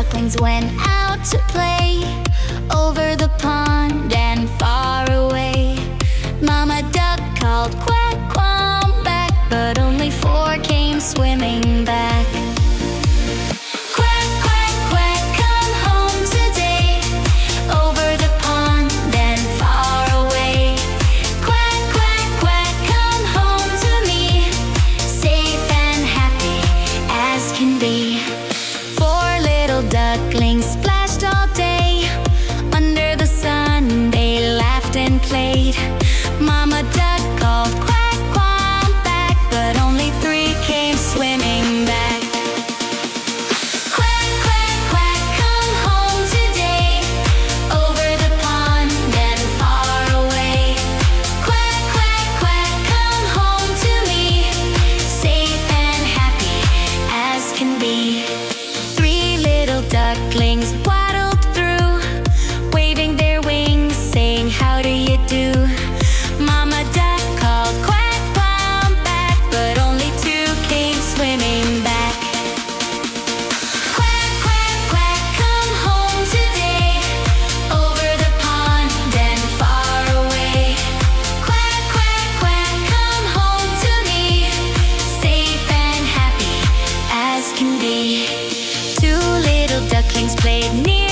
ducklings went out to play over the pond and far away. Mama duck called quack, come back, but only 4 came swimming back. Quack, quack, quack, come home today over the pond and far away. Quack, quack, quack, come home to me, safe and happy as can be. 4 little ducklings splashed all day under the sun. They laughed and played. Mama duck called quack, come back, but only 3 came swimming back. Quack, quack, quack, come home today over the pond and far away. Quack, quack, quack, come home to me, safe and happy as can be. 3 little ducklings waddled through, waving their wings, saying, "How do you do?" Mama duck called quack, come back, but only 2 came swimming back. Quack, quack, quack, come home today over the pond and far away. Quack, quack, quack, come home to me, safe and happy as can be. 2 little ducklings played near